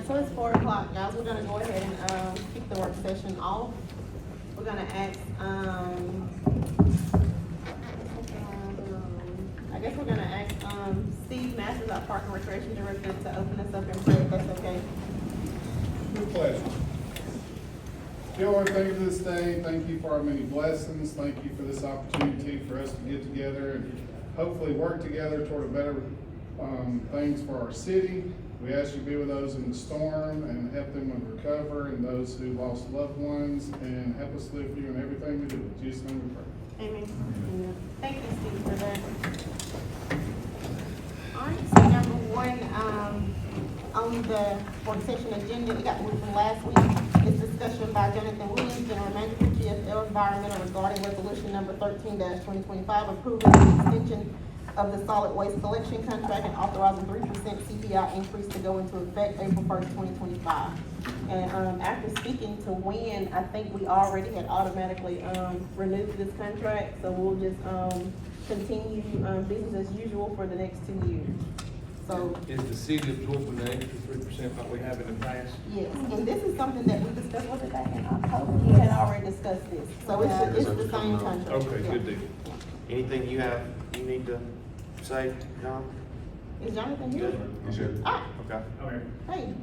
So it's 4 o'clock, guys. We're gonna go ahead and, kick the work session off. We're gonna ask, I guess we're gonna ask, Steve Masters, our Park and Recreation Director, to open us up in prayer, if that's okay. With pleasure. Dear Lord, thank you for this day. Thank you for our many blessings. Thank you for this opportunity for us to get together and hopefully work together toward a better things for our city. We ask you to be with those in the storm and help them recover, and those who lost loved ones, and help us live for you in everything we do. In Jesus' name we pray. Amen. Amen. Thank you, Steve, for that. All right, so number one, on the work session agenda, it got moved from last week. It's discussion by Jonathan Williams, General Manager for GFL Environmental, regarding resolution number 13-2025, approving the extension of the solid waste collection contract and authorizing 3% CPI increase to go into effect April 1st, 2025. And, after speaking to Wynn, I think we already had automatically, renewed this contract, so we'll just, continue, business as usual for the next 2 years. So, Is the city absorbing the extra 3% like we have in the past? yes, and this is something that we discussed, was it back in October? We had already discussed this, so it's the same contract. Okay, Yeah. good deal. Anything you need to say, John? Is Jonathan here? Good. Ah, Okay. hey,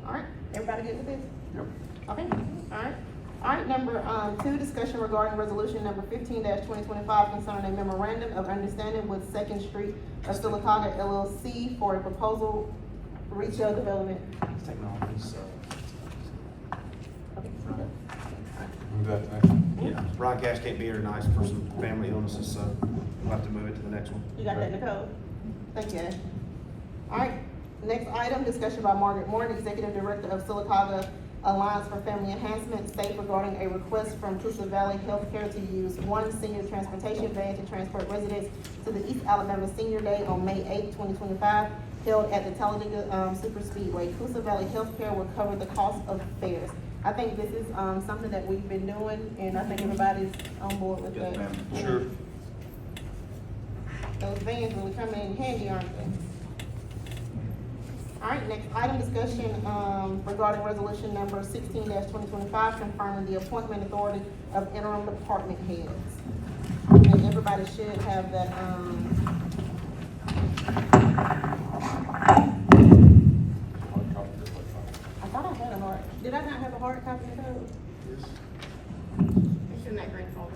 all right, everybody good with this? Yep. Okay, all right. All right, number, 2, discussion regarding resolution number 15-2025 concerning a memorandum of understanding with Second Street of Sylacauga LLC for a proposal retail development. It's taking all this, Okay. Move that next. yeah, broadcast can't be here tonight for some family illnesses, so we'll have to move it to the next one. You got that, Nicole? Thank you, Ash. All right, next item, discussion by Margaret Morton, Executive Director of Sylacauga Alliance for Family Enhancement, state regarding a request from Coosa Valley Healthcare to use one senior transportation van to transport residents to the East Alabama Senior Day on May 8, 2025, held at the Talladega Super Speedway. Coosa Valley Healthcare will cover the cost of fares. I think this is, something that we've been doing, and I think everybody's on board with that. Sure. Those vans really come in handy, aren't they? All right, next item, discussion, regarding resolution number 16-2025, confirming the appointment authority of interim department heads. And everybody should have that, I thought I had a hard, did I not have a hard copy of those? Yes. It's in that green folder.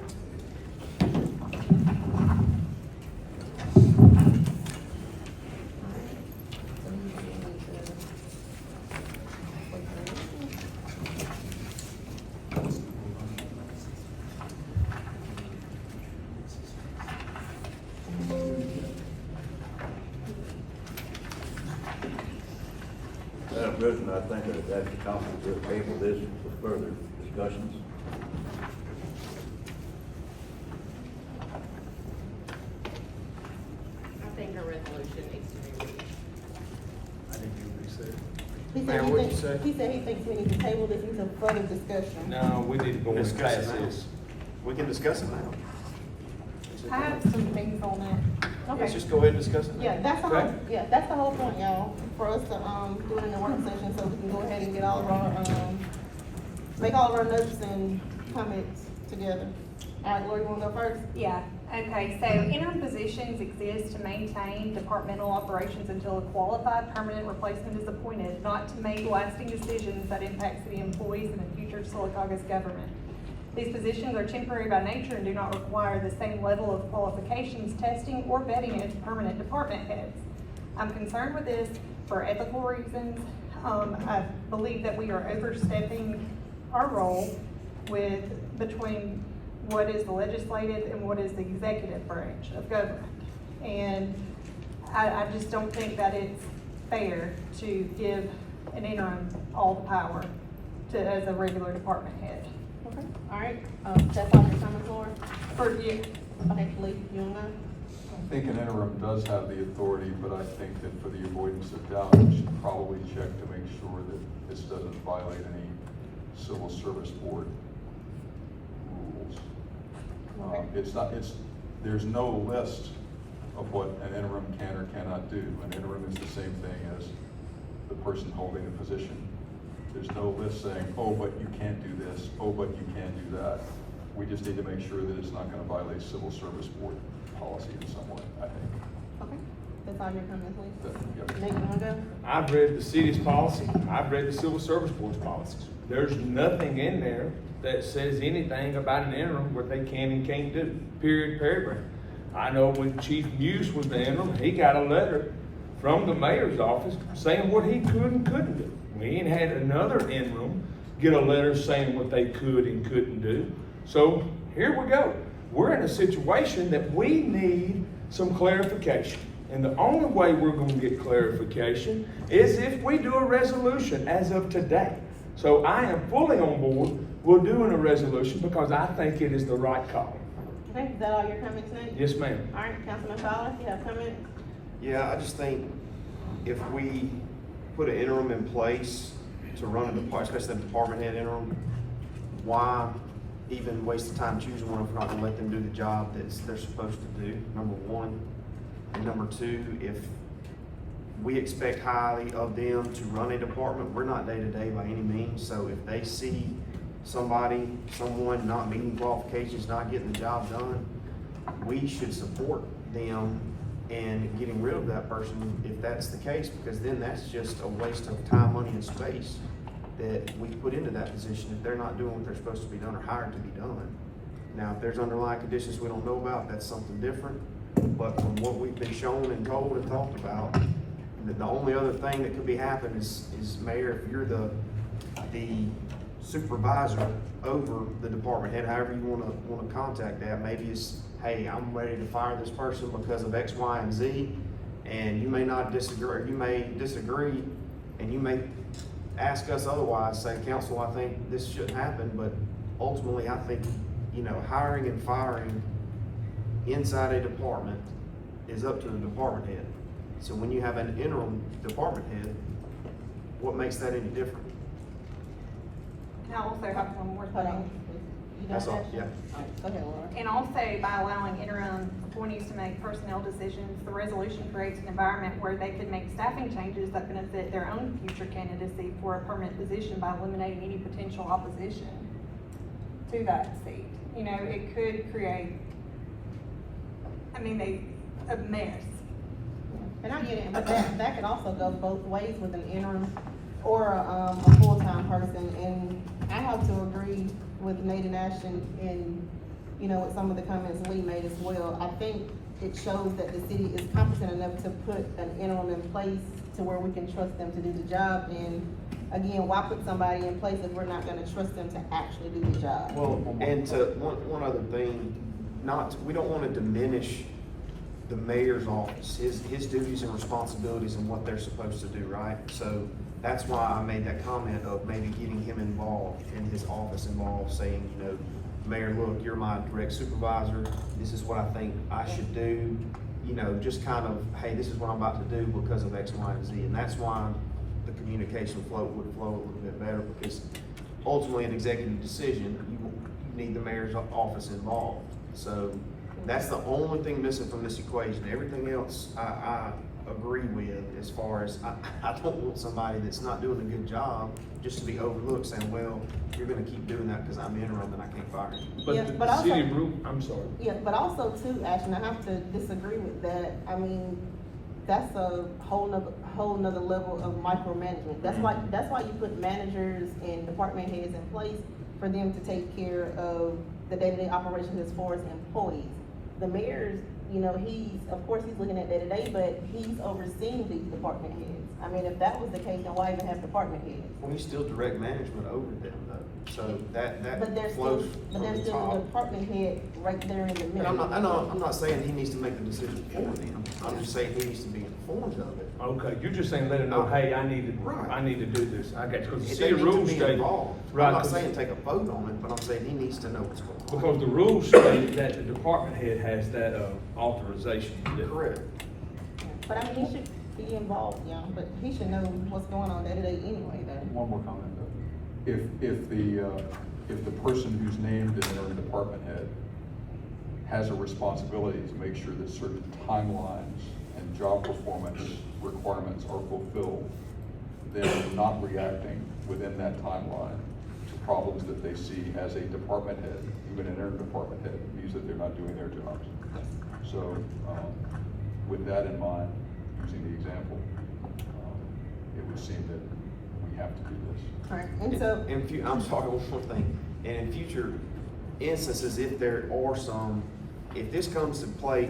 Madam President, I think that the council will table this for further discussions. I think a resolution needs to be reached. I didn't hear what he said. He Ma'am, said he what'd you thinks, say? he said he thinks we need to table this until further discussion. No, we need to go and Discuss pass it now. this. We can discuss it now. I have some things on that. Let's Okay. just go ahead and discuss it now. Yeah, that's the Okay. whole, yeah, that's the whole point, y'all, for us to, do it in the work session, so we can go ahead and get all of our, make all of our notes and comments together. All right, Lori, you wanna go first? Yeah, okay, so interim positions exist to maintain departmental operations until a qualified permanent replacement is appointed, not to make lasting decisions that impact city employees and the future of Sylacauga's government. These positions are temporary by nature and do not require the same level of qualifications, testing, or vetting as permanent department heads. I'm concerned with this for ethical reasons. I believe that we are overstepping our role between what is the legislative and what is the executive branch of government. And I just don't think that it's fair to give an interim all the power as a regular department head. Okay. All right, that's all your comments, Laura? For you, Okay, Lee, you wanna go? I think an interim does have the authority, but I think that for the avoidance of doubt, we should probably check to make sure that this doesn't violate any civil service board rules. Okay. There's no list of what an interim can or cannot do. An interim is the same thing as the person holding the position. There's no list saying, oh, but you can't do this, oh, but you can't do that. We just need to make sure that it's not gonna violate civil service board policy in some way, I think. Okay, that's all your comments, Lisa? Yep. Nate, you wanna go? I've read the city's policy, I've read the civil service board's policies. There's nothing in there that says anything about an interim what they can and can't do, period, paragraph. I know when Chief Muse was the interim, he got a letter from the mayor's office saying what he could and couldn't do. We ain't had another interim get a letter saying what they could and couldn't do. So here we go. We're in a situation that we need some clarification. And the only way we're gonna get clarification is if we do a resolution as of today. So I am fully on board with doing a resolution because I think it is the right call. Okay, is that all your comments, Nate? Yes, ma'am. All right, Councilman Fowler, you have comments? Yeah, I just think if we put an interim in place to run a department, especially the department head interim, why even waste the time choosing one if we're not gonna let them do the job that they're supposed to do, number one. And number two, if we expect highly of them to run a department, we're not day-to-day by any means, so if they see someone not meeting qualifications, not getting the job done, we should support them in getting rid of that person if that's the case, because then that's just a waste of time, money, and space that we put into that position if they're not doing what they're supposed to be done or hired to be done. Now, if there's underlying conditions we don't know about, that's something different, but from what we've been shown and told and talked about, the only other thing that could be happening is Mayor, if you're the supervisor over the department head, however you wanna contact that, maybe it's, hey, I'm ready to fire this person because of X, Y, and Z, and you may not disagree, or you may disagree, and you may ask us otherwise, say, council, I think this shouldn't happen, but ultimately, I think, hiring and firing inside a department is up to the department head. So when you have an interim department head, what makes that any different? And I also have one more Hold on. thing. You done, That's all, Ashley? yeah. All right, go ahead, Laura. And also, by allowing interim appointees to make personnel decisions, the resolution creates an environment where they could make staffing changes that benefit their own future candidacy for a permanent position by eliminating any potential opposition to that seat. It could create, a mess. And I get it, but that could also go both ways with an interim or a full-time person. And I have to agree with Nate and Ashton and, with some of the comments Lee made as well. I think it shows that the city is competent enough to put an interim in place to where we can trust them to do the job. And again, why put somebody in place if we're not gonna trust them to actually do the job? Well, and to, one other thing, we don't wanna diminish the mayor's office, his duties and responsibilities and what they're supposed to do, right? So that's why I made that comment of maybe getting him involved, in his office involved, saying, Mayor, look, you're my direct supervisor, this is what I think I should do, just kind of, hey, this is what I'm about to do because of X, Y, and Z. And that's why the communication flow would flow a little bit better, because ultimately an executive decision, you need the mayor's office involved. So that's the only thing missing from this equation. Everything else I agree with, as far as I don't want somebody that's not doing a good job just to be overlooked, saying, well, you're gonna keep doing that because I'm interim and I can't fire you. Yeah, But but the city also- rule, I'm sorry. Yeah, but also too, Ashton, I have to disagree with that. I mean, that's a whole nother level of micromanagement. That's why you put managers and department heads in place for them to take care of the day-to-day operations as far as employees. The mayor's, of course, he's looking at day-to-day, but he's overseeing these department heads. I mean, if that was the case, then why even have department heads? Well, he's still direct management over them though, so that But there's flows still, from but there's the still a top. department head right there in the And middle. I'm not saying he needs to make the decision for them, I'm just saying he needs to be informed of it. Okay, you're just saying let them know, hey, I need to do this. I got you, because the They city need to rules be state. involved. Right, I'm not 'cause- saying take a vote on it, but I'm saying he needs to know what's going on. Because the rules state that the department head has that, authorization to do. Correct. But I mean, he should be involved, but he should know what's going on day-to-day anyway, though. One more comment though. If the person who's named as interim department head has a responsibility to make sure that certain timelines and job performance requirements are fulfilled, them not reacting within that timeline to problems that they see as a department head, even an interim department head, means that they're not doing their jobs. So, with that in mind, using the example, it would seem that we have to do this. All right, and so, I'm sorry, one more thing. And in future instances, if there are some, if this comes to play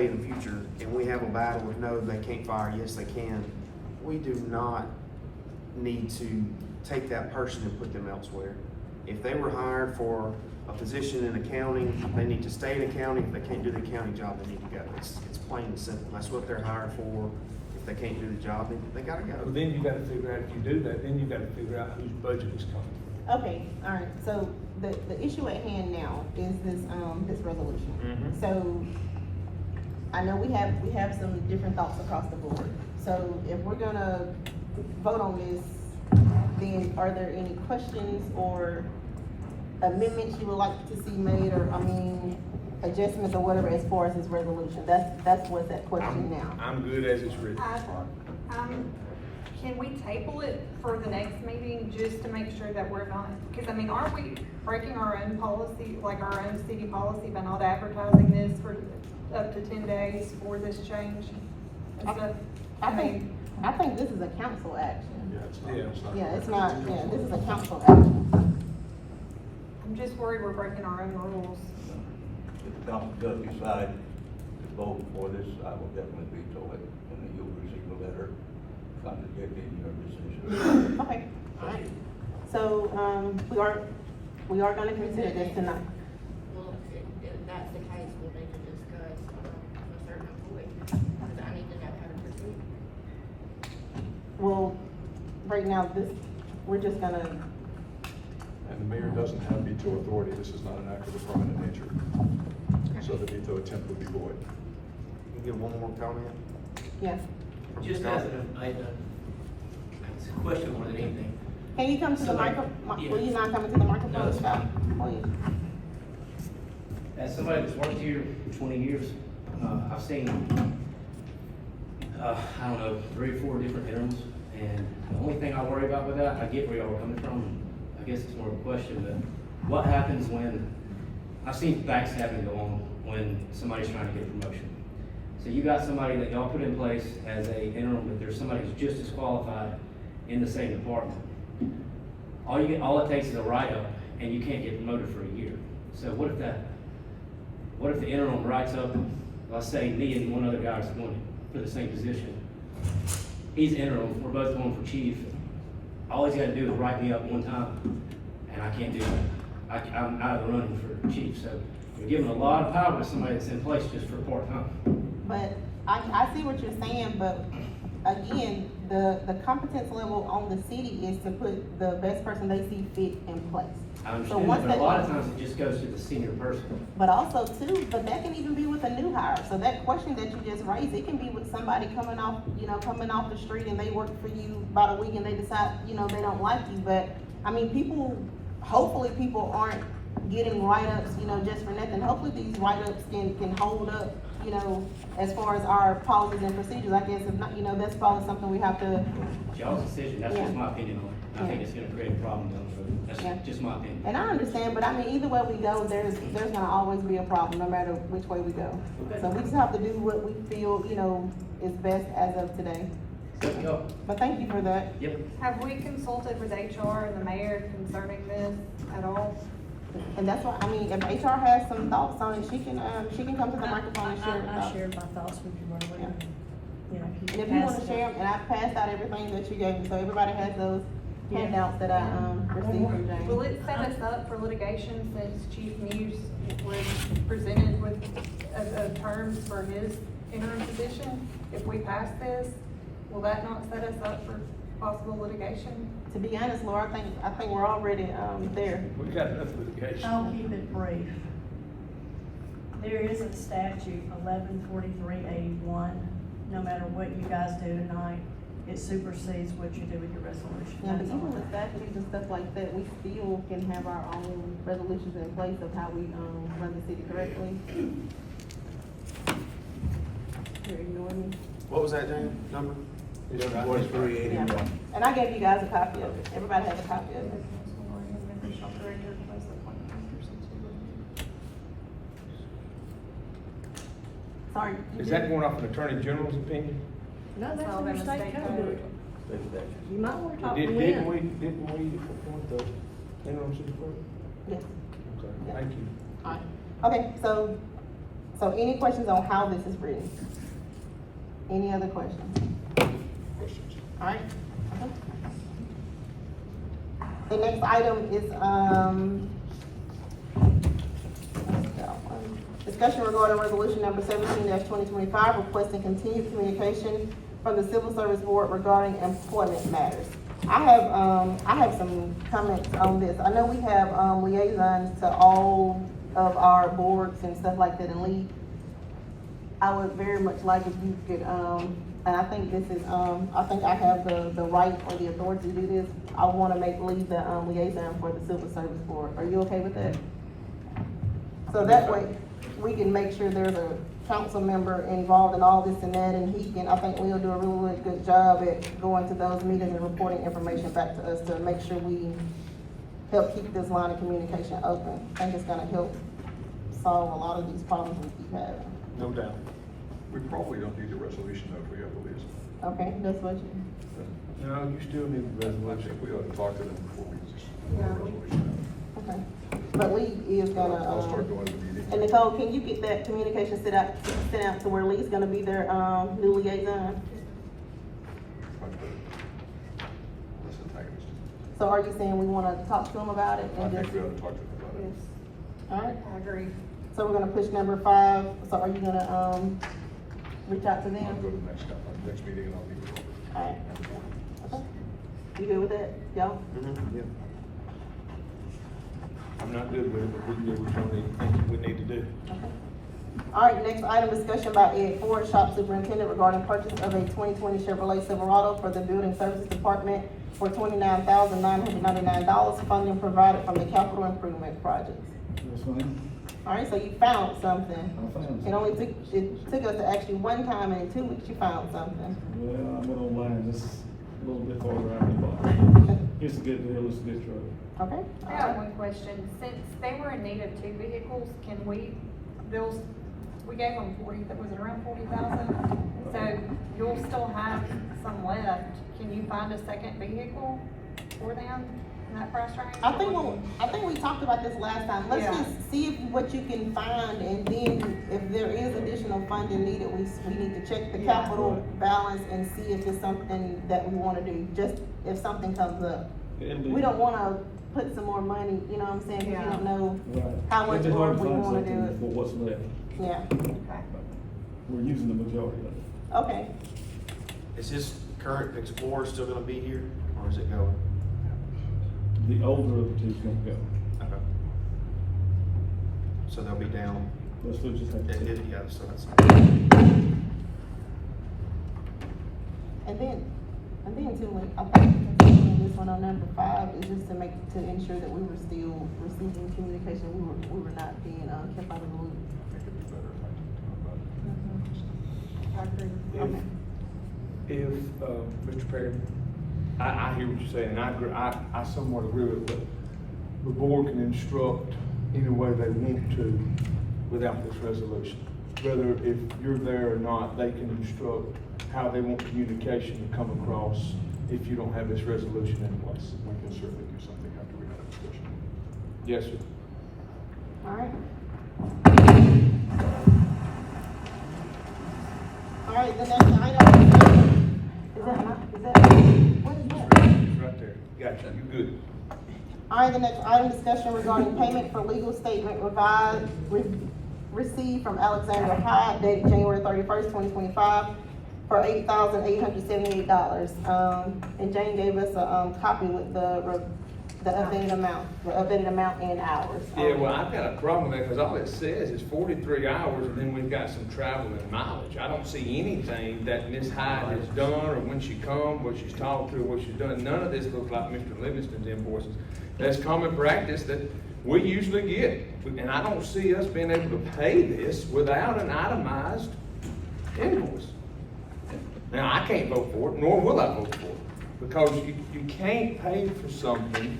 in the future, and we have a battle with no, they can't fire, yes, they can, we do not need to take that person and put them elsewhere. If they were hired for a position in accounting, they need to stay in accounting. If they can't do the accounting job, they need to go. It's plain and simple. That's what they're hired for. If they can't do the job, then they gotta Well, go. then you gotta figure out, if you do that, then you gotta figure out whose budget is coming from. okay, all right, so the issue at hand now is this resolution. Mhm. So, I know we have some different thoughts across the board. So if we're gonna vote on this, then are there any questions or amendments you would like to see made, or, I mean, adjustments or whatever as far as this resolution? That's what's at question now. I'm good as it's written. Can we table it for the next meeting just to make sure that we're not, because I mean, aren't we breaking our own policy, like our own city policy by not advertising this for up to 10 days for this change? And stuff? I think this is a council action. Yeah, it's not. Yeah. Yeah, this is a council action. I'm just worried we're breaking our own rules. If the council does decide to vote for this, I will definitely veto it, and then you'll receive a letter contradicting your decision. Okay, all right. So, we are gonna consider this tonight. Well, if that's the case, we'll need to discuss, a certain employee, because I need to know how to proceed. Well, right now, we're just gonna, And the mayor doesn't have veto authority. This is not an act of a permanent nature. So the veto attempt would be void. You give one more comment? yes. Just as it's a question more than anything. Can you come to the Somebody- microphone? yeah. Will you not come into the microphone, No, that's Scott? Please. As somebody that's worked here for 20 years, I've seen, I don't know, 3 or 4 different interims. And the only thing I worry about with that, I get where y'all are coming from. I guess it's more of a question, but what happens when, I've seen backstabbing go on when somebody's trying to get a promotion. So you got somebody that y'all put in place as a interim, but there's somebody who's just as qualified in the same department. All it takes is a write-up, and you can't get promoted for a year. So what if the interim writes up, let's say me and one other guy is appointed for the same position. He's interim, we're both going for chief. All he's gotta do is write me up one time, and I can't do that. I'm out of the running for chief, so you're giving a lot of power to somebody that's in place just for part-time. But I see what you're saying, but again, the competence level on the city is to put the best person they see fit in place. I So understand once that, but a they- lot of times it just goes to the senior person. But also too, but that can even be with a new hire. So that question that you just raised, it can be with somebody coming off the street and they work for you about a week and they decide, they don't like you. But, I mean, hopefully people aren't getting write-ups, just for nothing. Hopefully these write-ups can hold up, as far as our policies and procedures. I guess if not, that's probably something we have to, It's y'all's decision, that's just Yeah. my opinion on it. I think it's gonna create a problem down the road. Yeah. That's just my opinion. and I understand, but I mean, either way we go, there's gonna always be a problem, no matter which way we go. So we just have to do what we feel, is best as of today. So, y'all, But thank you for that. yep. Have we consulted with HR and the mayor concerning this at all? And that's why, I mean, if HR has some thoughts on it, she can come to the microphone and share her I thoughts. shared my thoughts with you earlier. You know, And if you wanna share them, and I passed out everything that you gave me, so everybody has those handouts that I, received from James. Will it set us up for litigation since Chief Muse was presented with terms for his interim position? If we pass this, will that not set us up for possible litigation? To be honest, Laura, I think we're already, there. We got enough litigation. I'll keep it brief. There is a statute, 1143A1, no matter what you guys do tonight, it supersedes what you do with your resolution. Yeah, but That's all. even with statutes and stuff like that, we still can have our own resolutions in place of how we, run the city correctly. You're ignoring me. What was that, Jane, number? It's There what was it's 381. And I gave you guys a copy of it. Everybody has a copy of it. Sorry. you Is did- that going off an attorney general's opinion? No, that's Alabama under state state code. code. State statute. You might wanna talk to Didn't we, Lynn. didn't we appoint the interim supervisor? Yes. Okay, Yeah. thank you. Alright. Okay, so any questions on how this is written? Any other questions? Questions? Alright. Okay. The next item is, what's that one? Discussion regarding resolution number 17-2025, requesting continued communication from the Civil Service Board regarding employment matters. I have some comments on this. I know we have, liaisons to all of our boards and stuff like that, and Lee, I would very much like if you could, and I think this is, I think I have the right or the authority to do this. I wanna make Lee the, liaison for the Civil Service Board. Are you okay with that? So that way, we can make sure there's a council member involved in all this and that, and he can, I think Lee'll do a really, really good job at going to those meetings and reporting information back to us to make sure we help keep this line of communication open. I think it's gonna help solve a lot of these problems we keep having. No doubt. We probably don't need a resolution though, if we have the liaison. Okay, that's what you, No, you still need the I resolution. think we ought to talk to them before we just Yeah. put a resolution okay. But Lee is out. gonna, I'll start going to the meetings. and Nicole, can you get that communication sent out to where Lee's gonna be their, new liaison? That's antagonist. So are you saying we wanna talk to him about it? I and think just- we ought to talk to them about it. Alright, I agree. so we're gonna push number 5, so are you gonna, reach out to I'll them? go to the next meeting and I'll meet with them. Alright. Okay. You good with that, y'all? Yeah. I'm not good with it, but we can do what we need to do. Okay. Alright, next item, discussion by Ed Ford, shop superintendent regarding purchase of a 2020 Chevrolet Silverado for the building services department for $29,999, funding provided from the capital improvement projects. Yes, ma'am. Alright, so you found something. I found It only took us to ask you one time, and in 2 weeks you found something. Well, I went online just a little bit farther out of the box. It's a good deal, it's a good truck. Okay? I have one question. Since they were in need of 2 vehicles, can we, we gave them 40, was it around 40,000? So you'll still have some left. Can you find a second vehicle for them in that price range? I think we talked about this last time. Let's Yeah. just see what you can find, and then if there is additional funding needed, we need to check the Yeah. capital balance and see if it's something that we wanna do, just if something comes up. It'll be- We don't wanna put some more money, you know what I'm saying, 'cause Yeah. you don't know Right. how much It's just more hard to we find wanna do something it. For what's left. Yeah, Okay. We're using the majority of it. okay. Is this current Explorer still gonna be here, or is it going? The older of the two's gonna go. Okay. So they'll be down, Let's just have to. yeah, so that's. And then too, like, I think this one on number 5 is just to ensure that we were still receiving communication, we were not being, kept out of the loop. I think it'd be better if I talked to them about it. I agree. If, Mr. Perry, I hear what you're saying, and I agree, I somewhat agree with it, but the board can instruct any way they want to without this resolution. Whether if you're there or not, they can instruct how they want communication to come across if you don't have this resolution in place. We can certainly do something after we have a discussion. Yes, sir. Alright. Alright, the next item, what is that? It's right there. Gotcha, you good. Alright, the next item, discussion regarding payment for legal statement received from Alexander Hyde dated January 31st, 2025 for $8,878. And Jane gave us a, copy with the updated amount in hours. Yeah, well, I've got a problem with that, because all it says is 43 hours, and then we've got some travel and mileage. I don't see anything that Ms. Hyde has done, or when she come, what she's talked to, or what she's done. None of this looks like Mr. Livingston's invoices. That's common practice that we usually get, and I don't see us being able to pay this without an itemized invoice. Now, I can't vote for it, nor will I vote for it, because you can't pay for something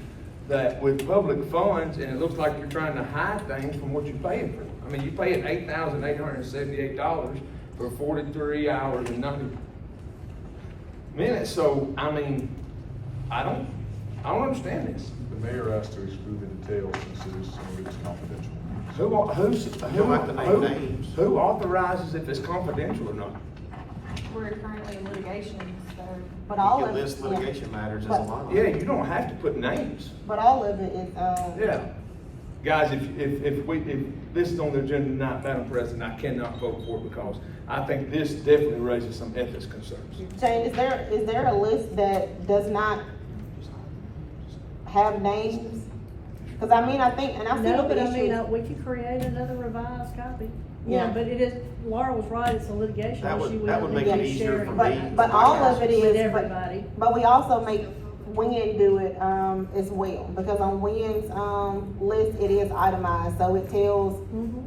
that with public funds, and it looks like you're trying to hide things from what you're paying for. I mean, you're paying $8,878 for 43 hours and 90 minutes, so, I mean, I don't understand this. The mayor asked to exclude the details since it is some of it is confidential. Who don't have to name names. who authorizes if it's confidential or not? We're currently in litigation, so. But all You of can it, list litigation matters as a But- line. Yeah, you don't have to put names. but all of it is, Yeah. Guys, if this is on the agenda tonight, Madam President, I cannot vote for it because I think this definitely raises some ethics concerns. Jane, is there a list that does not have names? Cause I mean, I think, and I see No, what the but I mean, issue. we could create another revised copy. Yeah. Yeah, but it is, Laura was right, it's a litigation That would- issue. that would We make don't it need to easier share for it me. But all of it is. With but- everybody. But we also make Win do it, as well, because on Win's, list, it is itemized, so it tells,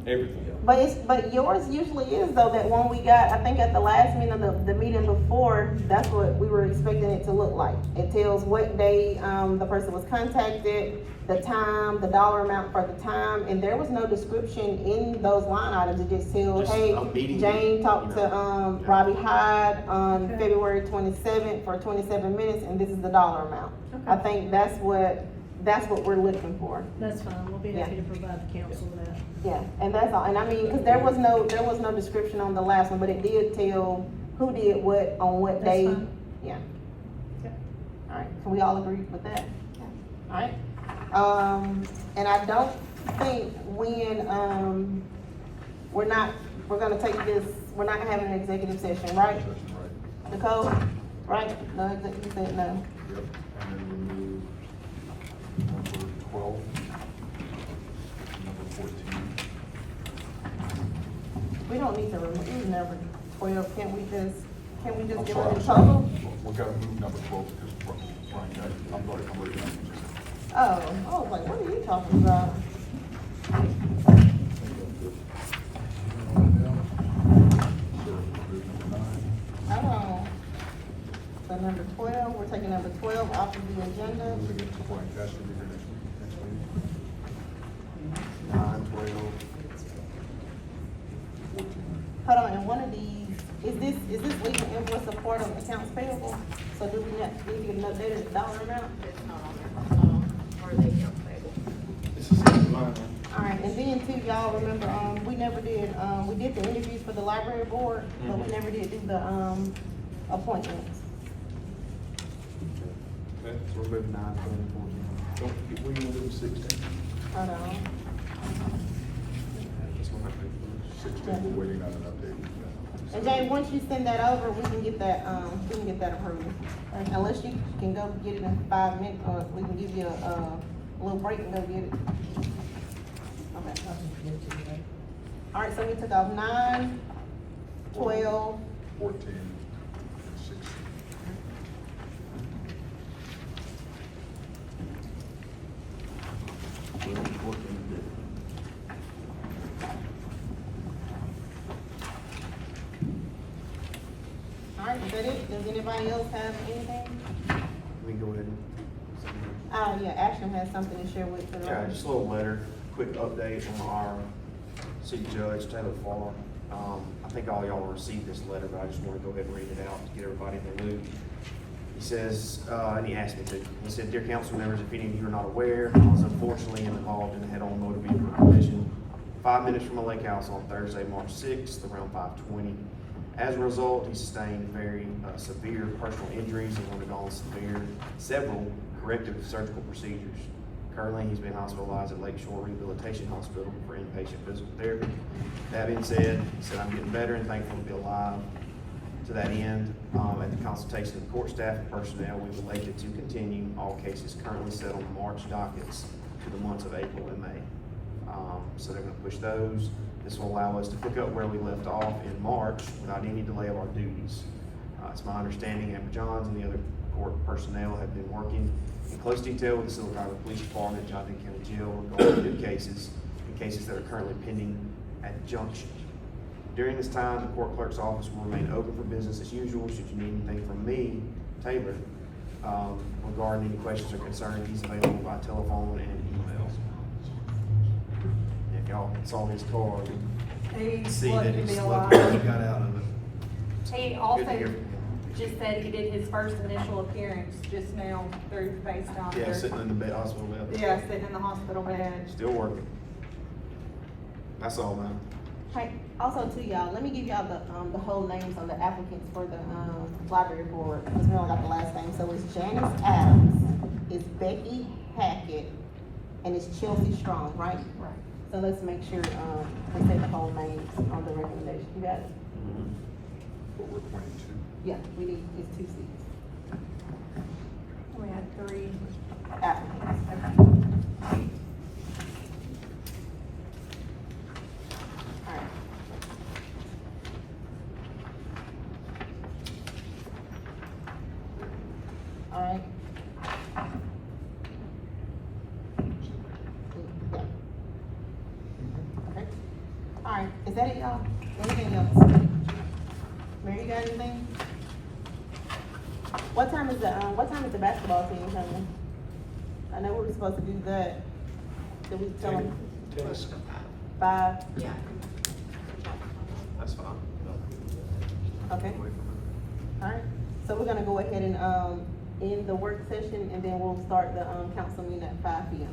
Everything. but yours usually is though, that one we got, I think at the last meeting, the meeting before, that's what we were expecting it to look like. It tells what day, the person was contacted, the time, the dollar amount for the time, and there was no description in those line items, it just tells, Just hey, a meeting, Jane talked you to, know. Yeah. Robbie Hyde on Okay. February 27th for 27 minutes, and this is the dollar amount. I Okay. think that's what we're looking for. That's fine, we'll be happy to provide the council with that. Yeah, and that's all, and I mean, cause there was no description on the last one, but it did tell who did what on what That's day. fine. Yeah. Okay. Alright, can we all agree with that? Alright, and I don't think we're gonna take this, we're not having an executive session, right? Session, right? Nicole, right? No, executive session, no. Yep. And then remove number 12, number 14. We don't need to remove number 12, can we just I'm give it sorry, a I'm sorry. total? We gotta move number 12 because Brian got it. I'm sorry, I'm reading it. Oh, I was like, what are you talking about? So remove number 9. Hold on. So number 12, we're taking number 12 off of the agenda. Moving it to Brian Castro, be here next week. 9, 12. 14. Hold on, and one of these, is this legal invoice a part of accounts payable? So do we not, need to get an updated dollar amount? It's not on there, it's not on, or the accounts payable. This is the line. Alright, and then too, y'all remember, we never did, we did the interviews for the library board, but we never did do the, appointments. Okay. So remove 9, 12, and 14. Don't forget, we're gonna do 16. Hold on. 16, we're waiting on an update. And Jay, once you send that over, we can get that approved. Unless you can go get it in 5 minutes, or we can give you a little break and go get it. Okay. All right, so we took off 9, 12, 14, and 16. all right, is that it? Does anybody else have anything? We can go ahead and. Oh, yeah, Ashton has something to share with the. Yeah, just a little letter, quick update on our city judge, Taylor Farr. I think all y'all received this letter, but I just want to go ahead and read it out to get everybody in the loop. He says, and he asked me to, he said, "Dear council members, if any of you are not aware, I was unfortunately involved in a head-on motor vehicle collision 5 minutes from a lake house on Thursday, March 6th, around 5:20. As a result, he sustained very severe personal injuries and undergone several corrective surgical procedures. Currently, he's been hospitalized at Lakeshore Rehabilitation Hospital for inpatient physical therapy. That being said, he said, I'm getting better and thankful to be alive. To that end, at the consultation of the court staff and personnel, we've elected to continue all cases currently set on the March dockets to the months of April and May. So they're gonna push those. This will allow us to pick up where we left off in March without any delay of our duties. It's my understanding Amber Johns and the other court personnel have been working in close detail with the Sylacauga Police Department, Johnson County Jail regarding new cases and cases that are currently pending at the junction. During this time, the court clerk's office will remain open for business as usual. Should you need anything from me, Taylor, regarding any questions or concerns, he's available by telephone and email. If y'all saw his card, He's see lucky that to be he's alive. lucky he got out of it. He Good to also hear from him. just said he did his first initial appearance just now through FaceTime. Yeah, sitting in the hospital bed. Yeah, sitting in the hospital bed. Still working. That's all, man. Hey, also too, y'all, let me give y'all the whole names on the applicants for the, library board, because we only got the last name. So it's Janice Adams, it's Becky Hackett, and it's Chelsea Strong, right? Right. So let's make sure, we say the whole names on the recommendation. You got it? But we're appointing two. Yeah, we need, it's 2 seats. We had 3. Applicants. Okay. Alright. Alright. Yeah. Okay. Alright, is that it, y'all? Anything else? Mary, you got anything? What time is the basketball team coming? I know we were supposed to do that. Did we tell them? Tennis. 5? Yeah. That's fine. Okay. Alright, so we're gonna go ahead and, end the work session, and then we'll start the, council meeting at 5 p.m.